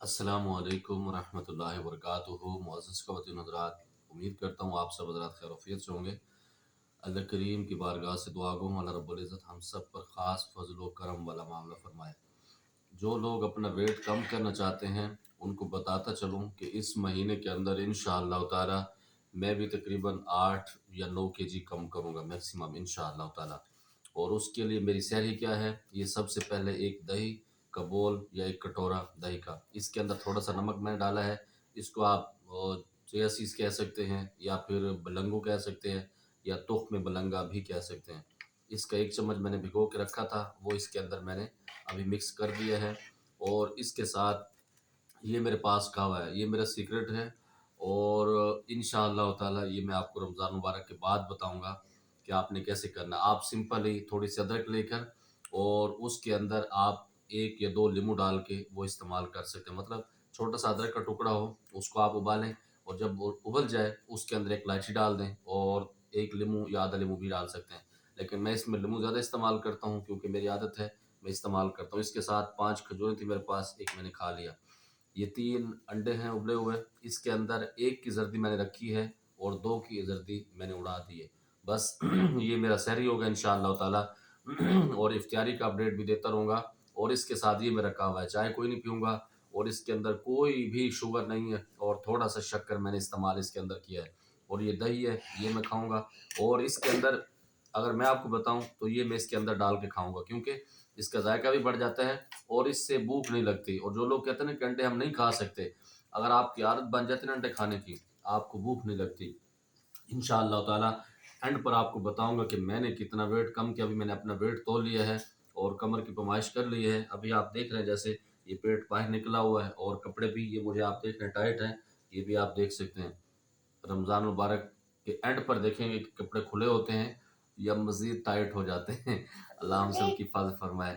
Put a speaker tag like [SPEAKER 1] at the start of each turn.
[SPEAKER 1] अस्सलामु अलैकुम वरहमतुल्लाहि वबरकातुहू। मुअज़्ज़ज़ ख़वातीन हज़रात, उम्मीद करता हूँ आप सब हज़रात खैर आफ़ियत से होंगे। अल्लाह करीम की बारगाह से दुआ गो अल्लाह रब्बुल इज़्ज़त हम सब पर ख़ास फ़ज़ल व करम वाला मामला फ़रमाए। जो लोग अपना वेट कम करना चाहते हैं उनको बताता चलूँ कि इस महीने के अंदर इंशाअल्लाह ताला मैं भी तकरीबन 8 या 9 केजी कम करूँगा मैक्सिमम इंशाअल्लाह ताला। और उसके लिए मेरी सहरी क्या है, ये सबसे पहले एक दही का बोल या एक कटोरा दही का, इसके अंदर थोड़ा सा नमक मैंने डाला है। इसको आप चिया सीड्स कह सकते हैं या फिर बलंगो कह सकते हैं या तुख्म बलंगा भी कह सकते हैं। इसका 1 चम्मच मैंने भिगो के रखा था, वो इसके अंदर मैंने अभी मिक्स कर दिया है। और इसके साथ ये मेरे पास का हुआ है, ये मेरा सीक्रेट है। और इंशाअल्लाह ताला ये मैं आपको रमज़ान मुबारक के बाद बताऊंगा कि आपने कैसे करना। आप सिंपल ही थोड़ी सी अदरक लेकर और उसके अंदर आप 1 या 2 लींबू डाल के वो इस्तेमाल कर सकते हैं। मतलब छोटा सा अदरक का टुकड़ा हो, उसको आप उबालें और जब वो उबल जाए उसके अंदर 1 इलायची डाल दें और 1 लींबू या आधा लींबू भी डाल सकते हैं। लेकिन मैं इसमें लींबू ज़्यादा इस्तेमाल करता हूँ क्योंकि मेरी आदत है, मैं इस्तेमाल करता हूँ। इसके साथ 5 खजूरें थी मेरे पास, 1 मैंने खा लिया। ये 3 अंडे हैं उबले हुए, इसके अंदर 1 की जर्दी मैंने रखी है और 2 की जर्दी मैंने उड़ा दी है। बस ये मेरा सहरी होगा इंशाअल्लाह ताला। और इफ्तियारी का अपडेट भी देता रहूँगा। और इसके साथ ये मेरा कहवा है, चाय कोई नहीं पीऊँगा और इसके अंदर कोई भी शुगर नहीं है और थोड़ा सा शक्कर मैंने इस्तेमाल इसके अंदर किया है। और ये दही है, ये मैं खाऊँगा। और इसके अंदर अगर मैं आपको बताऊँ तो ये मैं इसके अंदर डाल के खाऊँगा क्योंकि इसका जायका भी बढ़ जाता है और इससे भूख नहीं लगती। और जो लोग कहते हैं ना कि अंडे हम नहीं खा सकते, अगर आपकी आदत बन जाती है ना अंडे खाने की, आपको भूख नहीं लगती। इंशाअल्लाह ताला एंड पर आपको बताऊंगा कि मैंने कितना वेट कम किया। अभी मैंने अपना वेट तोल लिया है और कमर की पैमाइश कर ली है। अभी आप देख रहे हैं जैसे ये पेट बाहर निकला हुआ है और कपड़े भी ये मुझे आप देख रहे हैं टाइट हैं, ये भी आप देख सकते हैं। रमज़ान मुबारक के एंड पर देखेंगे कि कपड़े खुले होते हैं या मज़ीद टाइट हो जाते हैं। अल्लाह हम सब की हिफाज़त फरमाए।